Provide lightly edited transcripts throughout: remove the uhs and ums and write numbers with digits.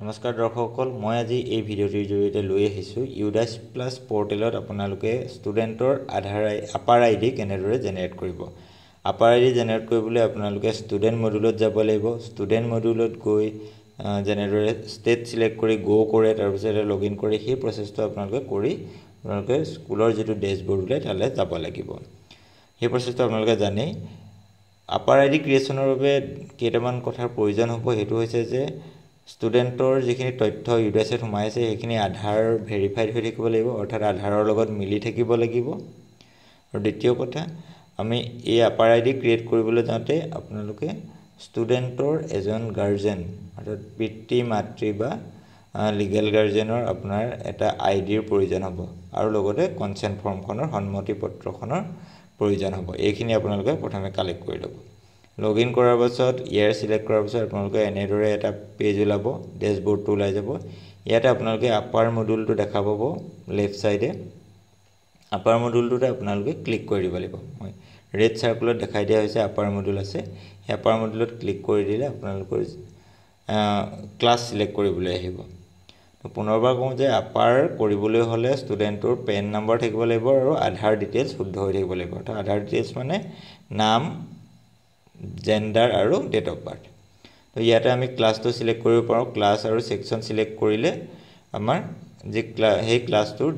নমস্কাৰ দৰ্শকসকল, মই আজি এই ভিডিঅ'টিৰ জৰিয়তে লৈ আহিছোঁ ইউডাছ প্লাছ পৰ্টেলত আপোনালোকে ষ্টুডেণ্টৰ আপাৰ আইডি কেনেদৰে জেনেৰেট কৰিব। আপাৰ আইডি জেনেৰেট কৰিবলৈ আপোনালোকে ষ্টুডেণ্ট মডুলত যাব লাগিব। ষ্টুডেণ্ট মডুলত গৈ যেনেদৰে ষ্টেট চিলেক্ট কৰি কৰে, তাৰপিছতে লগইন কৰি সেই প্ৰচেছটো আপোনালোকে স্কুলৰ যিটো ডেছবৰ্ড ওলাই তালৈ যাব লাগিব। সেই প্ৰচেছটো আপোনালোকে জানেই। আপাৰ আইডি ক্ৰিয়েশ্যনৰ বাবে কেইটামান কথাৰ প্ৰয়োজন হ'ব। সেইটো হৈছে যে ষ্টুডেণ্টৰ যিখিনি তথ্য ইউডাছত সোমাই আছে সেইখিনি আধাৰ ভেৰিফাইড হৈ থাকিব লাগিব, অৰ্থাৎ আধাৰৰ লগত মিলি থাকিব লাগিব। আৰু দ্বিতীয় কথা, আমি এই আপাৰ আইডি ক্ৰিয়েট কৰিবলৈ যাওঁতে আপোনালোকে ষ্টুডেণ্টৰ এজন গাৰ্জেন, অৰ্থাৎ পিতৃ মাতৃ বা লিগেল গাৰ্জেনৰ আপোনাৰ এটা আইডিৰ প্ৰয়োজন হ'ব, আৰু লগতে কনচেণ্ট ফৰ্মখনৰ সন্মতি পত্ৰখনৰ প্ৰয়োজন হ'ব। এইখিনি আপোনালোকে প্ৰথমে কালেক্ট কৰি ল'ব। লগইন কৰাৰ পাছত ইয়াৰ চিলেক্ট কৰাৰ পাছত আপোনালোকে এনেদৰে এটা পেজ ওলাব, ডেছবৰ্ডটো ওলাই যাব। ইয়াতে আপোনালোকে আপাৰ মডুলটো দেখা পাব লেফ্ট ছাইডে। আপাৰ মডুলটোতে আপোনালোকে ক্লিক কৰি দিব লাগিব। মই ৰেড চাৰ্কুলত দেখাই দিয়া হৈছে আপাৰ মডুল আছে। সেই আপাৰ মডুলত ক্লিক কৰি দিলে আপোনালোকৰ ক্লাছ চিলেক্ট কৰিবলৈ আহিব। তো পুনৰবাৰ কওঁ যে আপাৰ কৰিবলৈ হ'লে ষ্টুডেণ্টৰ পেন নম্বৰ থাকিব লাগিব আৰু আধাৰ ডিটেইলছ শুদ্ধ হৈ থাকিব লাগিব। অৰ্থাৎ আধাৰ ডিটেইলছ মানে নাম, জেণ্ডাৰ আৰু ডেট অফ বাৰ্থ। তো ইয়াতে আমি ক্লাছটো চিলেক্ট কৰিব পাৰোঁ। ক্লাছ আৰু ছেকশ্যন চিলেক্ট কৰিলে আমাৰ সেই ক্লাছটোৰ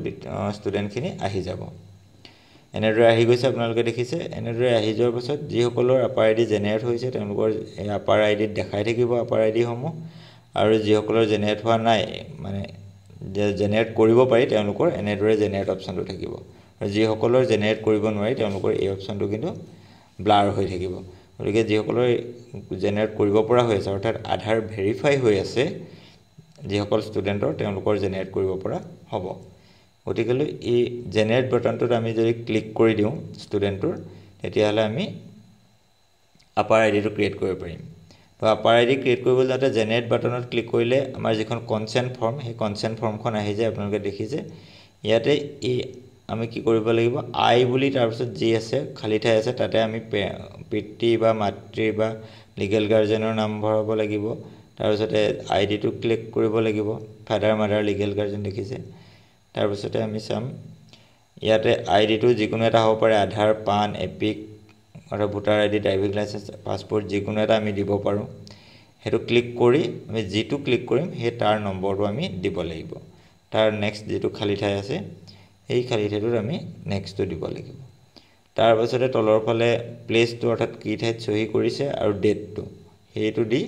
ষ্টুডেণ্টখিনি আহি যাব। এনেদৰে আহি গৈছে, আপোনালোকে দেখিছে। এনেদৰে আহি যোৱাৰ পাছত যিসকলৰ আপাৰ আইডি জেনেৰেট হৈছে তেওঁলোকৰ এই আপাৰ আইডিত দেখাই থাকিব আপাৰ আইডিসমূহ, আৰু যিসকলৰ জেনেৰেট হোৱা নাই, মানে জেনেৰেট কৰিব পাৰি, তেওঁলোকৰ এনেদৰে জেনেৰেট অপশ্যনটো থাকিব। আৰু যিসকলৰ জেনেৰেট কৰিব নোৱাৰি তেওঁলোকৰ এই অপশ্যনটো কিন্তু ব্লাৰ হৈ থাকিব। গতিকে যিসকলৰ জেনেৰেট কৰিব পৰা হৈ আছে, অৰ্থাৎ আধাৰ ভেৰিফাই হৈ আছে যিসকল ষ্টুডেণ্টৰ, তেওঁলোকৰ জেনেৰেট কৰিব পৰা হ'ব। গতিকেলৈ এই জেনেৰেট বাটনটোত আমি যদি ক্লিক কৰি দিওঁ ষ্টুডেণ্টটোৰ, তেতিয়াহ'লে আমি আপাৰ আইডিটো ক্ৰিয়েট কৰিব পাৰিম। তো আপাৰ আইডি ক্ৰিয়েট কৰিবলৈ যাওঁতে জেনেৰেট বাটনত ক্লিক কৰিলে আমাৰ যিখন কনচেণ্ট ফৰ্ম, সেই কনচেণ্ট ফৰ্মখন আহি যায়। আপোনালোকে দেখিছে ইয়াতে আমি কি কৰিব লাগিব, আই বুলি তাৰপিছত যি আছে খালী ঠাই আছে তাতে আমি পিতৃ বা মাতৃ বা লিগেল গাৰ্জেনৰ নাম ভৰাব লাগিব। তাৰপিছতে আইডিটো ক্লিক কৰিব লাগিব, ফাদাৰ মাদাৰ লিগেল গাৰ্জেন দেখিছে। তাৰপিছতে আমি চাম ইয়াতে আইডিটো যিকোনো এটা হ'ব পাৰে, আধাৰ, পান, এপিক, অৰ্থাৎ voter ID, driving licence, passport, যিকোনো এটা আমি দিব পাৰোঁ। সেইটো ক্লিক কৰি আমি যিটো ক্লিক কৰিম সেই তাৰ নম্বৰটো আমি দিব লাগিব। তাৰ নেক্সট যিটো খালী ঠাই আছে সেই খালী ঠাইটোত আমি নেক্সটটো দিব লাগিব। তাৰপাছতে তলৰ ফালে প্লেচটো, অৰ্থাৎ কি ঠাইত চহী কৰিছে, আৰু ডেটটো, সেইটো দি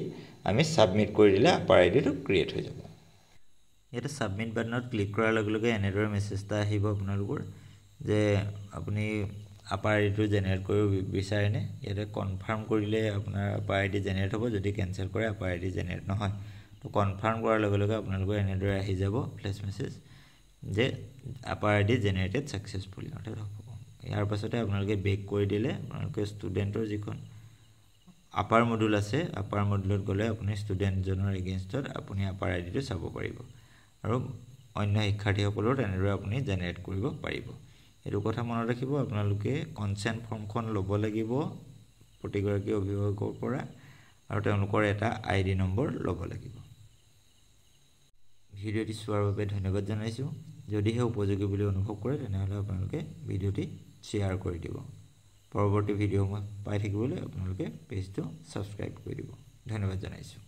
আমি ছাবমিট কৰি দিলে আপাৰ আইডিটো ক্ৰিয়েট হৈ যাব। ইয়াতে ছাবমিট বাটনত ক্লিক কৰাৰ লগে লগে এনেদৰে মেছেজ এটা আহিব আপোনালোকৰ যে আপুনি আপাৰ আইডিটো জেনেৰেট কৰিব বিচাৰেনে। ইয়াতে কনফাৰ্ম কৰিলে আপোনাৰ আপাৰ আইডি জেনেৰেট হ'ব, যদি কেঞ্চেল কৰে আপাৰ আইডি জেনেৰেট নহয়। তো কনফাৰ্ম কৰাৰ লগে লগে আপোনালোকৰ এনেদৰে আহি যাব ফ্লেছ মেছেজ যে আপাৰ আইডি জেনেৰেটেড ছাকচেছফুলি, অৰ্থাৎ হ'ব। ইয়াৰ পাছতে আপোনালোকে বেক কৰি দিলে আপোনালোকে ষ্টুডেণ্টৰ যিখন আপাৰ মডুল আছে, আপাৰ মডুলত গ'লে আপুনি ষ্টুডেণ্টজনৰ এগেইনষ্টত আপুনি আপাৰ আইডিটো চাব পাৰিব, আৰু অন্য শিক্ষাৰ্থীসকলেও তেনেদৰে আপুনি জেনেৰেট কৰিব পাৰিব। এইটো কথা মনত ৰাখিব, আপোনালোকে কনচেণ্ট ফৰ্মখন ল'ব লাগিব প্ৰতিগৰাকী অভিভাৱকৰ পৰা, আৰু তেওঁলোকৰ এটা আইডি নম্বৰ ল'ব লাগিব। ভিডিঅ'টি চোৱাৰ বাবে ধন্যবাদ জনাইছোঁ। যদিহে উপযোগী বুলি অনুভৱ কৰে তেনেহ'লে আপোনালোকে ভিডিঅ'টি শ্বেয়াৰ কৰি দিব। পৰৱৰ্তী ভিডিঅ'সমূহ পাই থাকিবলৈ আপোনালোকে পেজটো ছাবস্ক্ৰাইব কৰি দিব। ধন্যবাদ জনাইছোঁ।